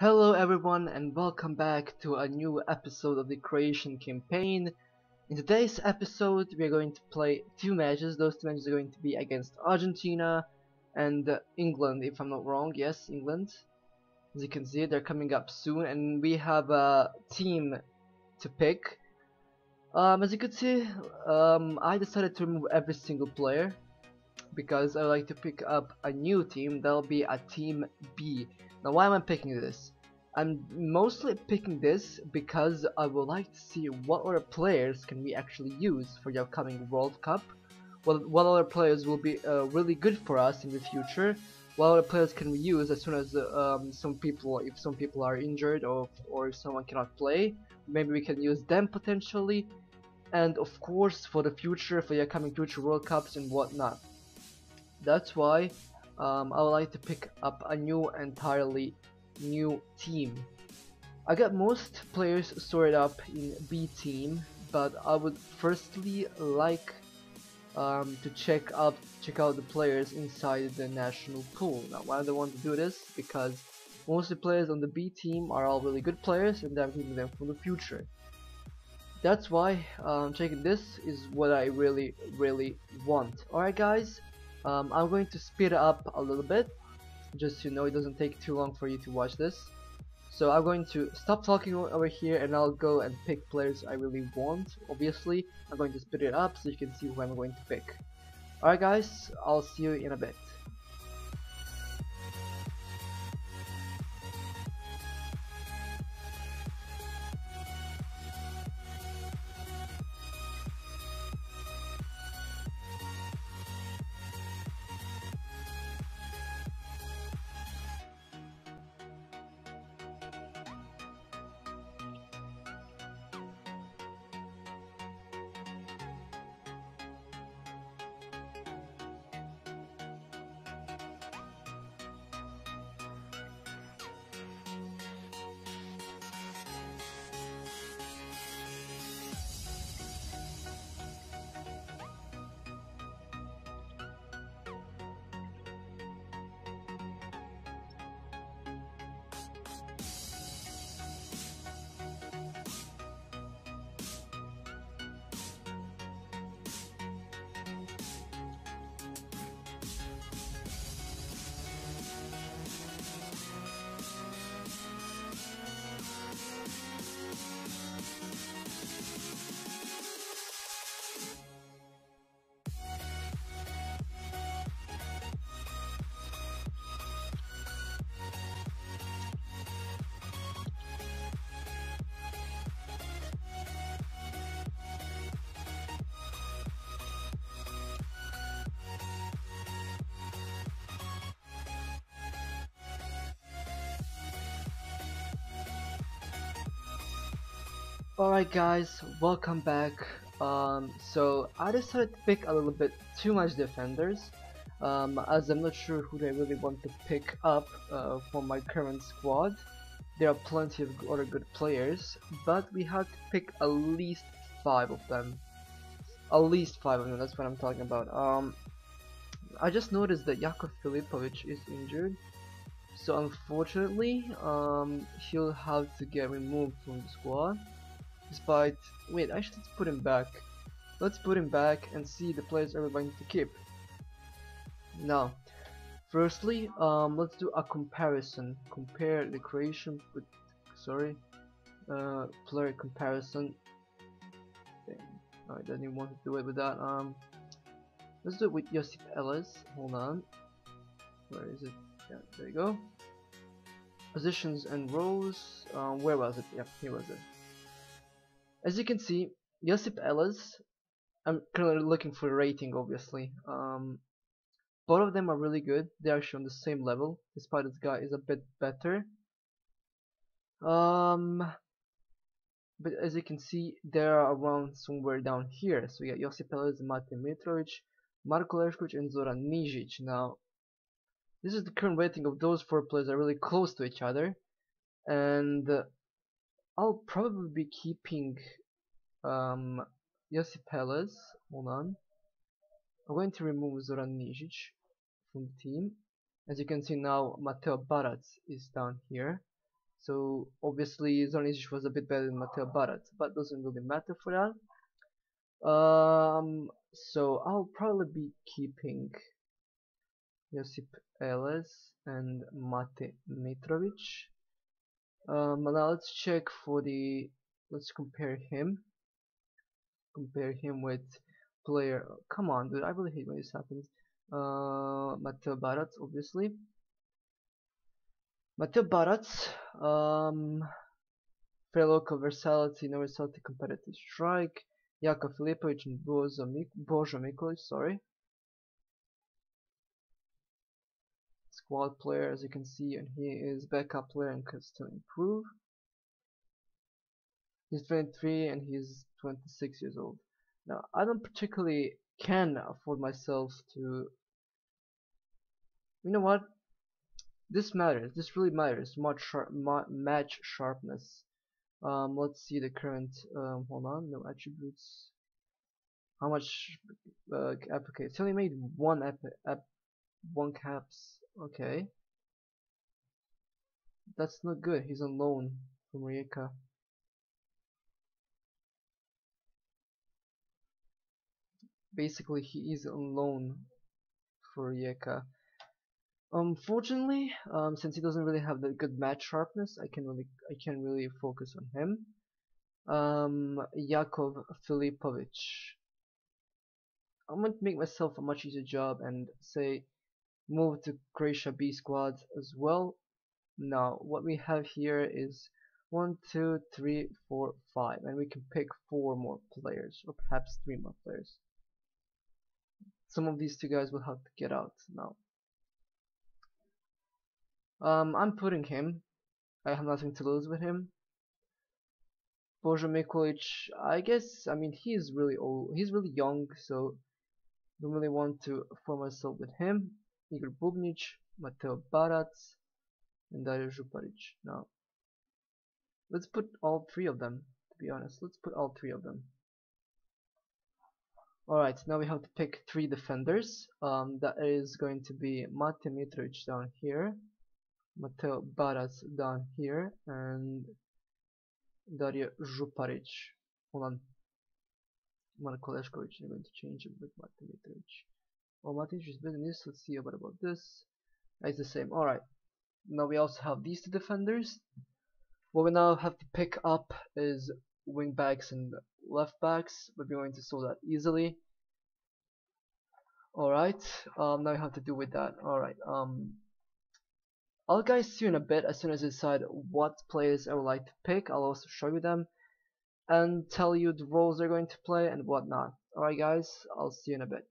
Hello everyone and welcome back to a new episode of the Croatian campaign. In today's episode we are going to play two matches. Those two matches are going to be against Argentina and England, if I'm not wrong. Yes, England. As you can see, they're coming up soon and we have a team to pick. As you can see, I decided to remove every single player because I like to pick up a new team. That'll be a team B. Now why am I picking this? I'm mostly picking this because I would like to see what other players can we actually use for the upcoming World Cup. What other players will be really good for us in the future. What other players can we use as soon as if some people are injured or if someone cannot play, maybe we can use them potentially. And of course for the future, for the upcoming future World Cups and whatnot. That's why I would like to pick up a entirely new team. I got most players sorted up in B team, but I would firstly like to check out the players inside the national pool. Now, why do I want to do this? Because most of the players on the B team are all really good players, and I'm keeping them for the future. That's why checking this is what I really want. Alright guys, I'm going to speed it up a little bit, just so you know it doesn't take too long for you to watch this. So I'm going to stop talking over here and I'll go and pick players I really want. Obviously, I'm going to speed it up so you can see who I'm going to pick. Alright guys, I'll see you in a bit. Alright guys, welcome back. So I decided to pick a little bit too much defenders, as I'm not sure who I really want to pick up for my current squad. There are plenty of other good players, but we have to pick at least 5 of them. At least 5 of them, that's what I'm talking about. I just noticed that Jakov Filipovic is injured, so unfortunately, he'll have to get removed from the squad. Despite, wait, actually let's put him back. Let's put him back and see the players we're going to keep. Now, firstly, let's do a comparison. Compare the Croatian with, player comparison. I didn't even want to do it with that. Let's do it with Josip Ellis. Hold on. Where is it? Yeah, there you go. Positions and rows. Where was it? Yep, here was it. As you can see, Josip Ellis, I'm currently looking for a rating obviously. Both of them are really good. They're actually on the same level, despite this guy is a bit better. But as you can see, they're around somewhere down here. So yeah, Josip Ellis, Mate Mitrovic, Marko Lešković and Zoran Nižić. Now, this is the current rating of those 4 players are really close to each other. And I'll probably be keeping Josip Ellis. Hold on. I'm going to remove Zoran Nižić from the team. As you can see now, Mateo Barac is down here. So obviously Zornic was a bit better than Mateo Barat, but doesn't really matter for that. So I'll probably be keeping Josip Eles and Mate Mitrovic. Now let's check for the. Let's compare him. Compare him with player. Come on, dude! I really hate when this happens. Mateo Barat, obviously. Mateo Barat. Fair local versatility, no versatility, competitive strike. Jakov Filipovic and Božo Mikulic, sorry. Squad player, as you can see, and he is backup player and can still improve. He's 23 and he's 26 years old. Now, I don't particularly can afford myself to. You know what? This matters. This really matters. Match sharpness. Let's see the current. Hold on. No attributes. How much? Okay, it's only made one caps. Okay. That's not good. He's on loan from Rijeka. Basically, he is on loan for Rijeka. Unfortunately, since he doesn't really have the good match sharpness, I can't really focus on him. Jakov Filipovic. I'm gonna make myself a much easier job and say move to Croatia B squad as well. Now, what we have here is 1, 2, 3, 4, 5, and we can pick 4 more players, or perhaps 3 more players. Some of these 2 guys will have to get out now. I'm putting him. I have nothing to lose with him. Božo Mikulic, I guess, I mean, he's really old. He's really young, so don't really want to form myself with him. Igor Bubnic, Mateo Barat, and Dario Župaric. Now, let's put all 3 of them, to be honest. Let's put all 3 of them. Alright, now we have to pick 3 defenders. That is going to be Mate Mitrovic down here, Mateo Barat down here, and Dario Župaric. Hold on. Marko Leškovic is going to change it with Mate Mitrovic. Oh, Mate is better than this. Let's see what about this. It's the same. Alright. Now we also have these 2 defenders. What we now have to pick up is wing backs and left backs, but we're going to solve that easily. Alright, now we have to do with that. Alright, I'll guys see you in a bit. As soon as I decide what players I would like to pick, I'll also show you them and tell you the roles they're going to play and whatnot. Alright guys, I'll see you in a bit.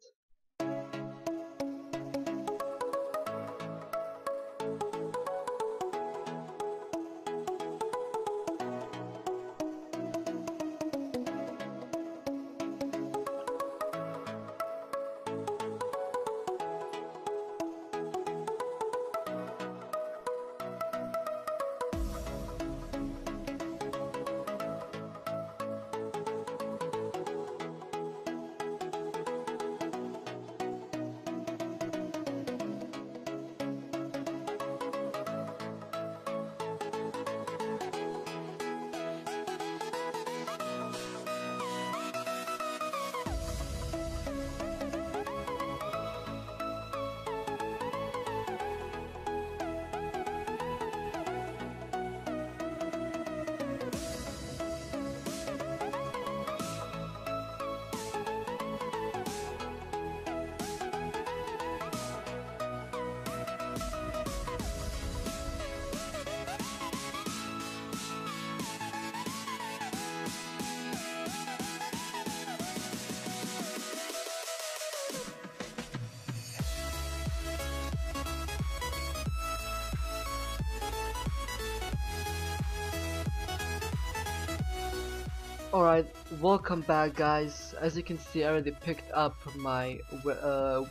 Alright, welcome back guys. As you can see, I already picked up my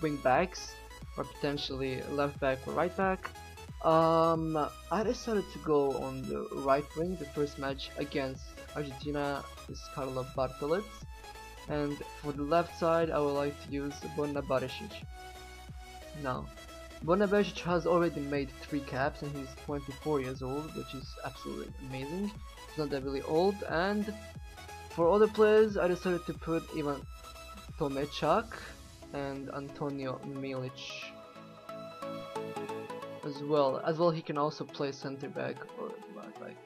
wing backs, or potentially left back or right back. I decided to go on the right wing. The first match against Argentina is Carlo Bartolets, and for the left side I would like to use Borna Barisic. Now, Borna Bešić has already made 3 caps and he's 24 years old, which is absolutely amazing. He's not that really old. And for other players, I decided to put Ivan Tomečak and Antonio Milic as well. He can also play center back or right back.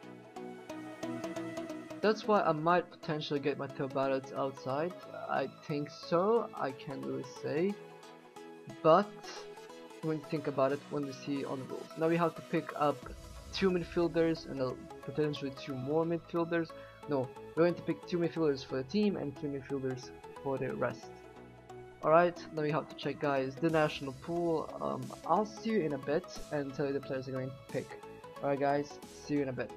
That's why I might potentially get Mateo Barrett outside. I think so, I can't really say. But when you think about it, when we see on the rules. Now we have to pick up 2 midfielders and potentially 2 more midfielders. No, we're going to pick 2 midfielders for the team and 2 midfielders for the rest. Alright, now we have to check, guys, the national pool. I'll see you in a bit and tell you the players I'm going to pick. Alright guys, see you in a bit.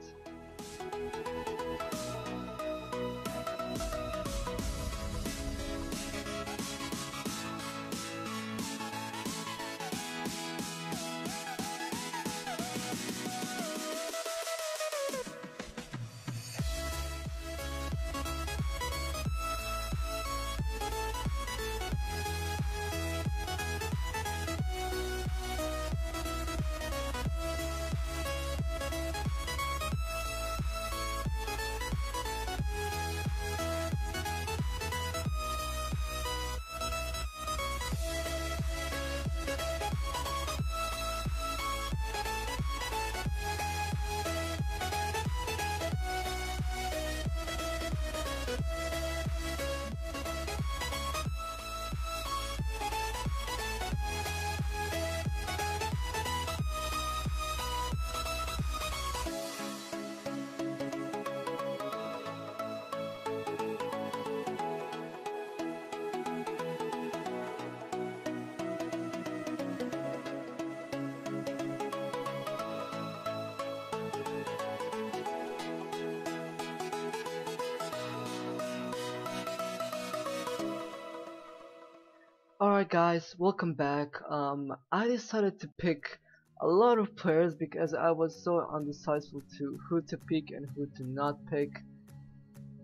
Alright guys, welcome back. I decided to pick a lot of players because I was so undecisive to who to pick and who to not pick.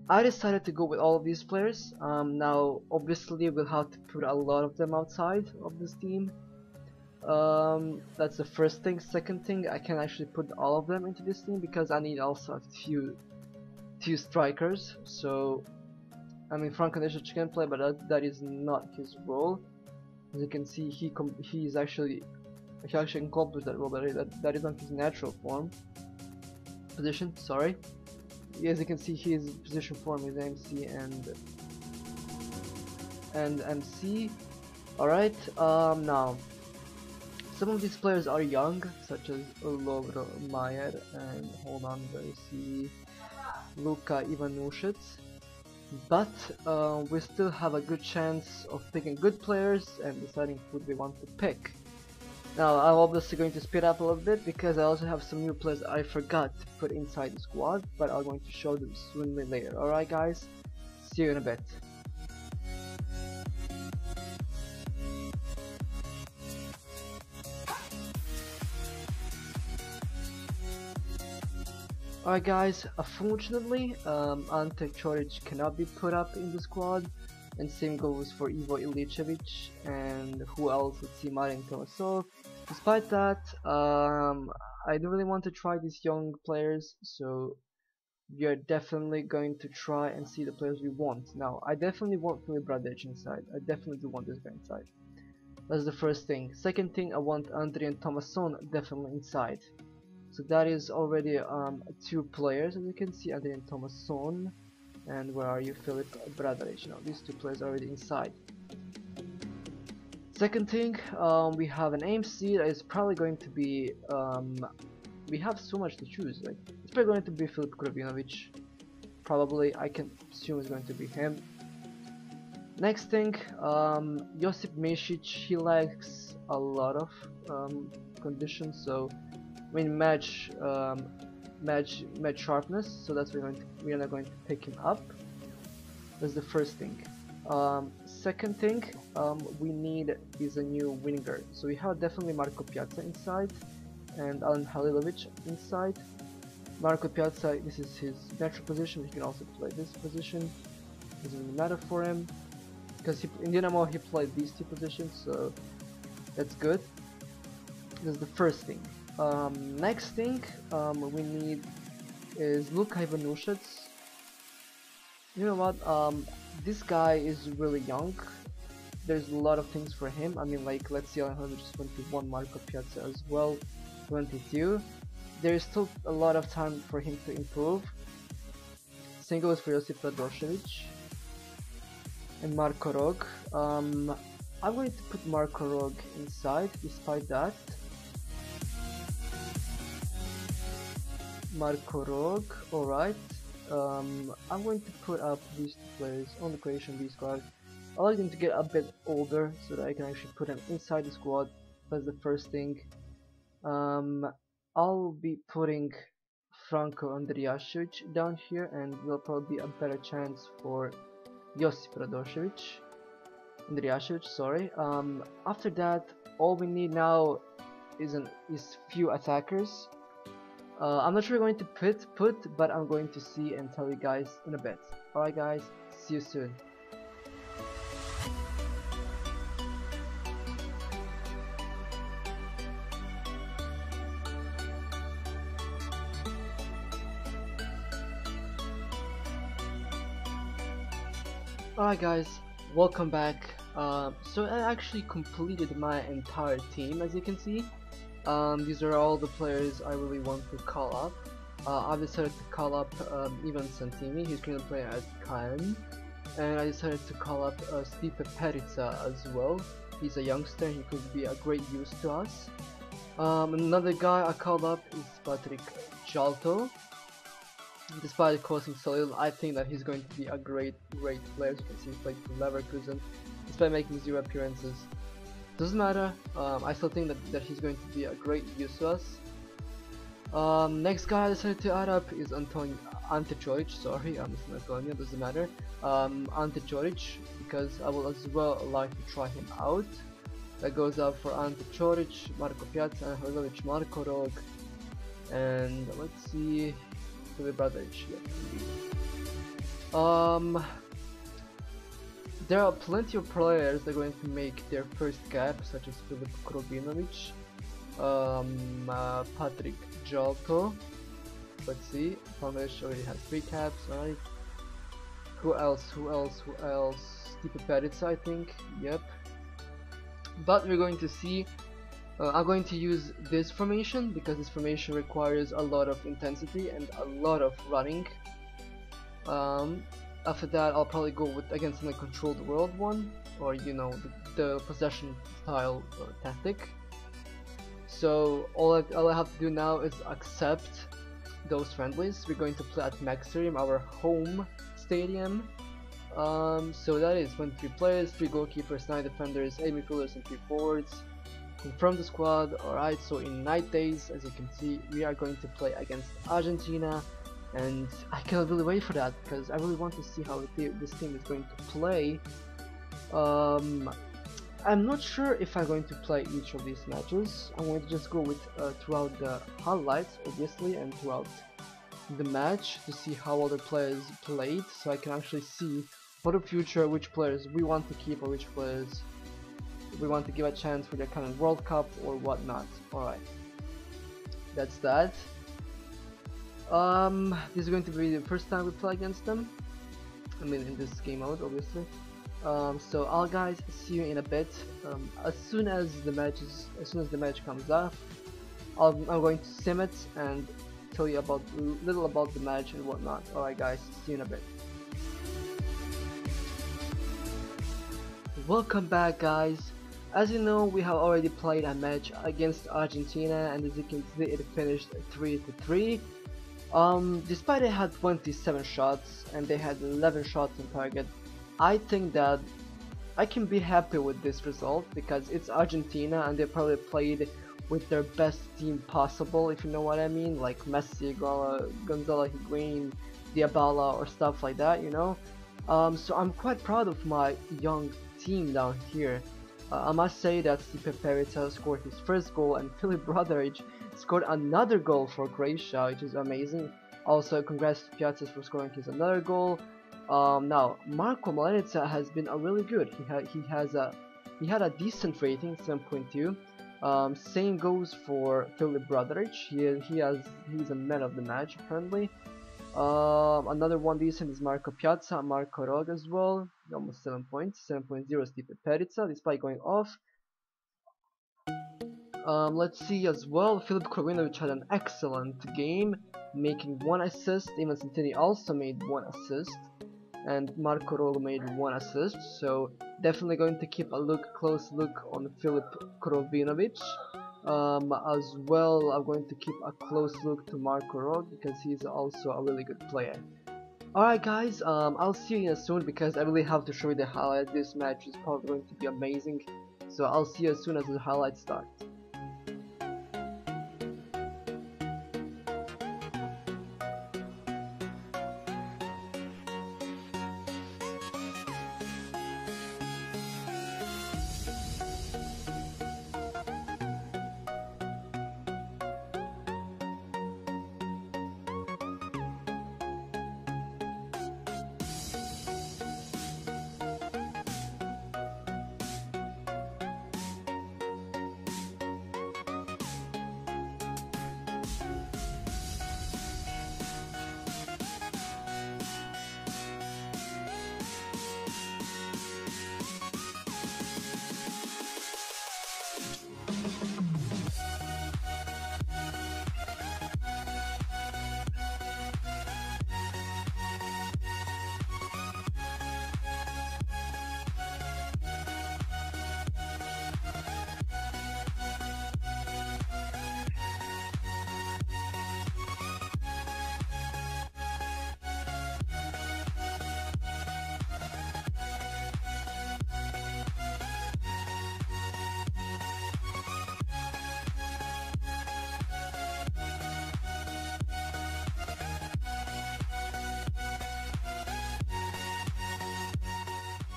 I decided to go with all of these players. Now obviously we'll have to put a lot of them outside of this team. That's the first thing. Second thing, I can actually put all of them into this team because I need also a few strikers. So I mean, Franco Nešić can play, but that is not his role. As you can see, he actually accomplished that role, but that is not his natural position. Sorry. As you can see, his position form is MC and MC. All right. Now, some of these players are young, such as Lovro Mayer and hold on, there you see Luka Ivanušić. But we still have a good chance of picking good players and deciding who we want to pick. Now I'm obviously going to speed up a little bit because I also have some new players I forgot to put inside the squad, but I'm going to show them sooner or later. Alright guys, see you in a bit. Alright guys, unfortunately Ante Čorić cannot be put up in the squad, and same goes for Ivo Iličević and who else, let's see, Marin Tomasov. Despite that, I don't really want to try these young players, so we are definitely going to try and see the players we want. Now, I definitely want Filip Bradić inside, I definitely do want this guy inside. That's the first thing. Second thing, I want Andrijan Tomasson definitely inside. So that is already 2 players, as you can see, Andrijan Tomasson and where are you, Filip Bradić. Now these 2 players are already inside. Second thing, we have an AMC that is probably going to be, we have so much to choose, like, it's probably going to be Filip Krvinović, probably, I can assume it's going to be him. Next thing, Josip Mišić, he lacks a lot of conditions, so I mean match sharpness, so that's why we are not going to pick him up. That's the first thing. Second thing, we need is a new winger. So we have definitely Marko Piazza inside and Alen Halilović inside. Marko Piazza, this is his natural position. He can also play this position. It doesn't really matter for him because in Dinamo he played these 2 positions, so that's good. That's the first thing. Next thing we need is Luka Ivanushets. You know what? This guy is really young. There's a lot of things for him. I mean, like, let's see, Alejandro just 21, Marco Piazza as well, 22. There's still a lot of time for him to improve. Same goes for Josip Radošević and Marko Rog. I'm going to put Marko Rog inside, despite that. Marko Rog, alright. I'm going to put up these two players on the Croatian B squad. I like them to get a bit older so that I can actually put them inside the squad. That's the first thing. I'll be putting Franco Andrijašević down here, and there'll probably be a better chance for Josip Radošević. Andrijašević, sorry. After that, all we need now is few attackers. I'm not sure we're going to put, but I'm going to see and tell you guys in a bit. Alright guys, see you soon. Alright guys, welcome back. So I actually completed my entire team, as you can see. These are all the players I really want to call up. I decided to call up Ivan Santini, he's currently playing as Caen. And I decided to call up Stipe Perica as well. He's a youngster, he could be a great use to us. Another guy I called up is Patrick Jalto. Despite costing so little, I think that he's going to be a great player. As you can see, he played for Leverkusen despite making 0 appearances. Doesn't matter, I still think that he's going to be a great use to us. Next guy I decided to add up is Ante Čorić, sorry, I'm missing Antonio, doesn't matter. Ante Čorić, because I will as well like to try him out. That goes out for Ante Čorić, Marko Piazza, Hrlović, Marko Rog, and let's see, Filip Bradović. There are plenty of players that are going to make their first cap, such as Filip Krobinović, Patrick Jalto. Let's see, Bangladesh already has 3 caps, right? Who else? Stipe Perica, I think, yep. But we're going to see, I'm going to use this formation, because this formation requires a lot of intensity and a lot of running. After that, I'll probably go with against the controlled world one, or you know, the possession style tactic. So all I have to do now is accept those friendlies. We're going to play at Maxarium, our home stadium. So that is 23 players, 3 goalkeepers, 9 defenders, 8 midfielders and 3 forwards. Confirm the squad. Alright, so in 9 days, as you can see, we are going to play against Argentina. And I cannot really wait for that, because I really want to see how this team is going to play. I'm not sure if I'm going to play each of these matches. I'm going to just go with throughout the highlights, obviously, and throughout the match to see how other players played, so I can actually see for the future which players we want to keep or which players we want to give a chance for the coming World Cup or whatnot. Alright, that's that. This is going to be the first time we play against them. I mean, in this game mode, obviously. So I'll guys see you in a bit. As soon as the match comes up, I'm going to sim it and tell you about little about the match and whatnot. Alright guys, see you in a bit. Welcome back guys. As you know, we have already played a match against Argentina, and as you can see, it finished 3-3. Despite they had 27 shots and they had 11 shots on target, I think that I can be happy with this result, because it's Argentina and they probably played with their best team possible, if you know what I mean, like Messi, Gonzalo Higuain, Dybala or stuff like that, you know. So I'm quite proud of my young team down here. I must say that Stipe Perica scored his first goal, and Filip Bradović scored another goal for Croatia, which is amazing. Also, congrats to Piazza for scoring his another goal. Now, Marko Malenica has been really good. He had a decent rating, 7.2. Same goes for Filip Broderic. He's a man of the match apparently. Another one decent is Marco Piazza, Marco Rog as well, almost 7 points. 7.0 Stipe Perica, despite going off. Let's see as well, Filip Krovinovic had an excellent game, making 1 assist. Ivan Santini also made 1 assist, and Marco Rog made 1 assist. So definitely going to keep a close look on Filip Krovinovic. As well, I'm going to keep a close look to Marco Rog because he's also a really good player. Alright guys, I'll see you soon because I really have to show you the highlight. This match is probably going to be amazing, so I'll see you as soon as the highlights start.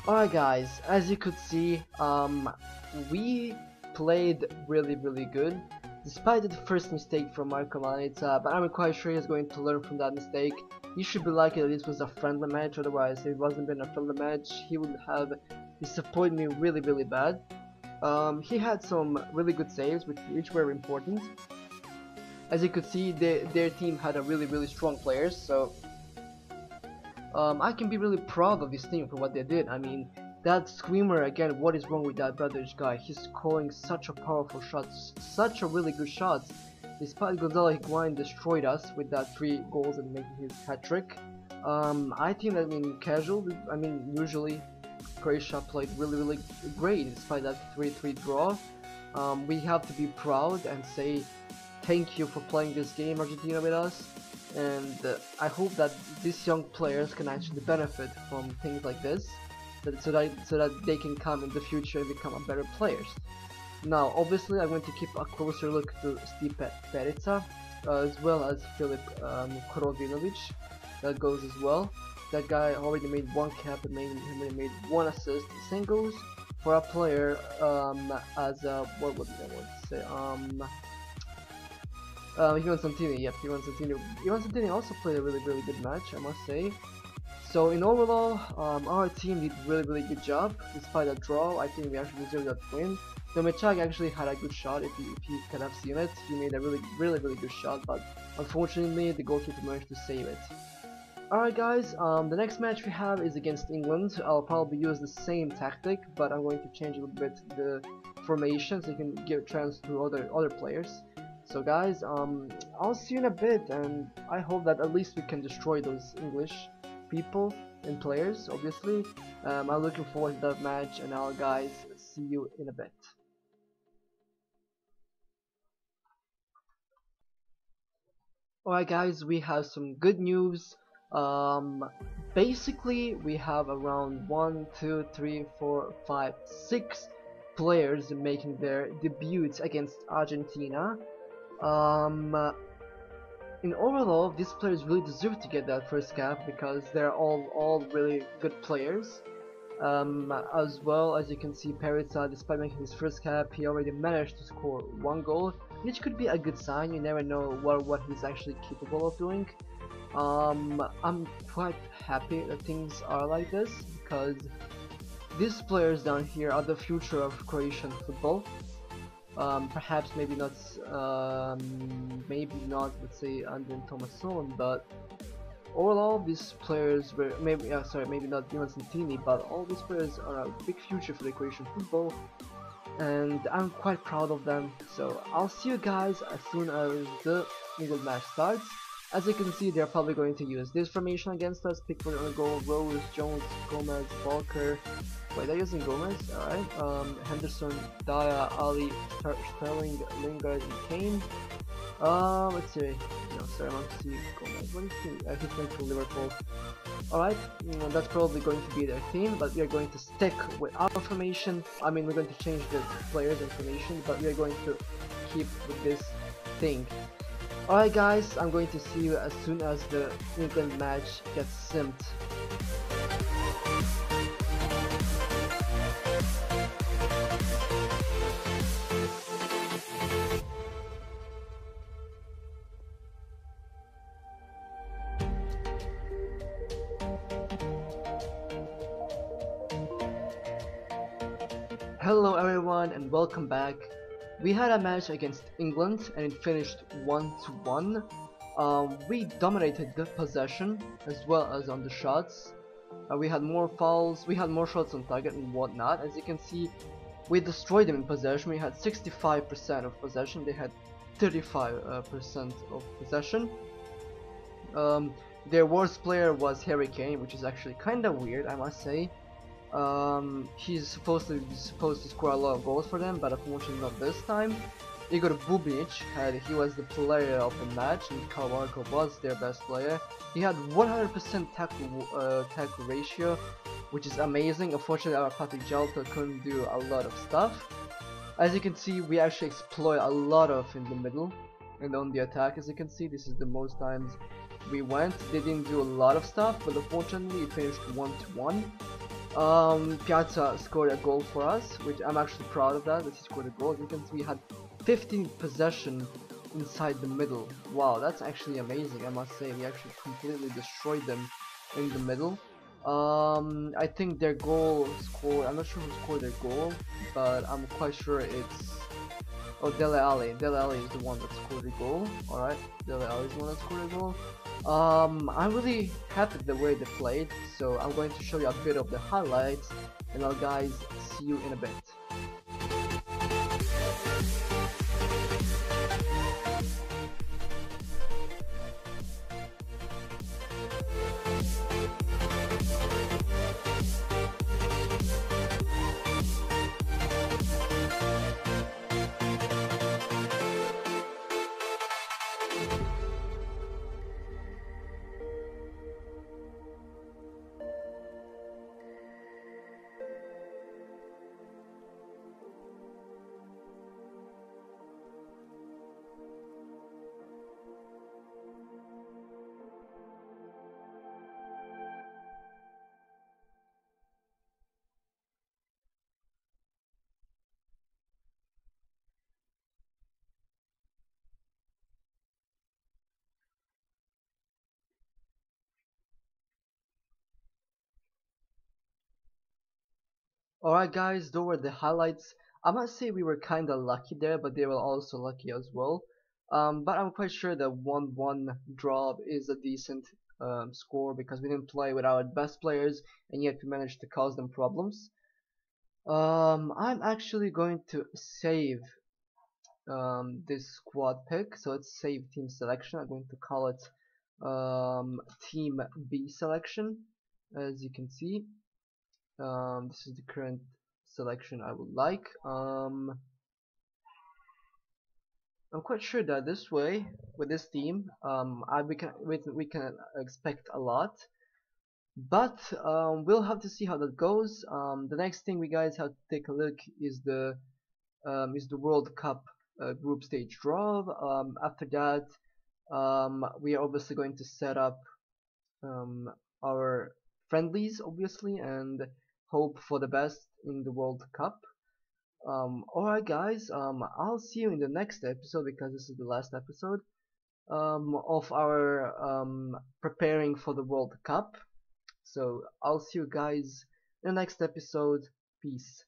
Alright guys, as you could see, we played really good, despite the first mistake from Marco Manica, but I'm quite sure he's going to learn from that mistake. He should be lucky that this was a friendly match, otherwise if it wasn't been a friendly match, he would have disappointed me really bad. He had some really good saves, which were important. As you could see, their team had a really strong players, so I can be really proud of this team for what they did. I mean, that screamer again, what is wrong with that Broderic guy? He's calling such a powerful shot, such a really good shot. Despite Gonzalo Higuain destroyed us with that 3 goals and making his hat-trick. I think that usually Croatia played really great despite that 3-3 draw. We have to be proud and say thank you for playing this game, Argentina, with us. And I hope that these young players can actually benefit from things like this, so that they can come in the future and become better players. Now, obviously, I'm going to keep a closer look to Stipe Perica, as well as Filip Krovinovic. That goes as well. That guy already made 1 cap and made 1 assist. Same goes for a player as what did I want to say? Ivan Santini, yep, Ivan Santini. Ivan Santini also played a really good match, I must say. So in overall, our team did really good job. Despite that draw, I think we actually deserved that win. Domechak actually had a good shot. If you can have seen it, he made a really good shot, but unfortunately the goalkeeper managed to save it. Alright guys, the next match we have is against England. I'll probably use the same tactic, but I'm going to change a little bit the formation so you can give a chance to other players. So guys, I'll see you in a bit, and I hope that at least we can destroy those English people and players, obviously. I'm looking forward to that match, and I'll guys see you in a bit. Alright guys, we have some good news. Basically we have around 1, 2, 3, 4, 5, 6 players making their debuts against Argentina. In overall, these players really deserve to get that first cap because they're all really good players. As well as you can see, Perica, despite making his first cap, he already managed to score 1 goal, which could be a good sign. You never know what he's actually capable of doing. I'm quite happy that things are like this because these players down here are the future of Croatian football. Perhaps maybe not, let's say, under Thomas Solon, but overall these players were maybe not Dylan Santini, but all these players are a big future for the Croatian football, and I'm quite proud of them. So I'll see you guys as soon as the England match starts. As you can see, they're probably going to use this formation against us. Pickford on goal, Rose, Jones, Gomez, Walker. Wait, they're using Gomez? Alright. Henderson, Dyer, Ali, Sterling, Lingard, and Kane. Let's see. No, sorry, I want to see Gomez. What is he? He's going to Liverpool. Alright, that's probably going to be their team, but we are going to stick with our formation. I mean, we're going to change the players' information, but we are going to keep with this thing. Alright guys, I'm going to see you as soon as the England match gets simmed. Hello everyone and welcome back. We had a match against England and it finished 1-1. We dominated the possession as well as on the shots. We had more fouls, we had more shots on target and whatnot. As you can see, we destroyed them in possession. We had 65% of possession, they had 35% of possession. Their worst player was Harry Kane, which is actually kinda weird, I must say. He's supposed to score a lot of goals for them, but unfortunately not this time. Igor Bubnic he was the player of the match, and Karamarko was their best player. He had 100% tackle ratio, which is amazing. Unfortunately, our Patrick Jalto couldn't do a lot of stuff. As you can see, we actually exploit a lot of in the middle and on the attack. As you can see, this is the most times we went. They didn't do a lot of stuff, but unfortunately, it finished 1-1. Piazza scored a goal for us, which I'm actually proud of that he scored a goal. As you can see, we had 15 possession inside the middle. Wow, that's actually amazing, I must say. We actually completely destroyed them in the middle. I think their goal scored, I'm not sure who scored their goal, but I'm quite sure it's Dele Alli. Dele Alli is the one that scored the goal. Alright, Dele Alli is the one that scored the goal. I'm really happy the way they played, so I'm going to show you a bit of the highlights, and I'll guys see you in a bit. Alright guys, those were the highlights. I must say we were kinda lucky there, but they were also lucky as well. But I'm quite sure that 1-1 draw is a decent score because we didn't play with our best players and yet we managed to cause them problems. I'm actually going to save this squad pick, so let's save team selection. I'm going to call it team B selection. As you can see, this is the current selection I would like. I'm quite sure that this way, with this team, we can expect a lot. But we'll have to see how that goes. The next thing we guys have to take a look is the World Cup group stage draw. After that, we are obviously going to set up our friendlies, obviously, and hope for the best in the World Cup. Alright guys, I'll see you in the next episode because this is the last episode of our preparing for the World Cup. So I'll see you guys in the next episode. Peace.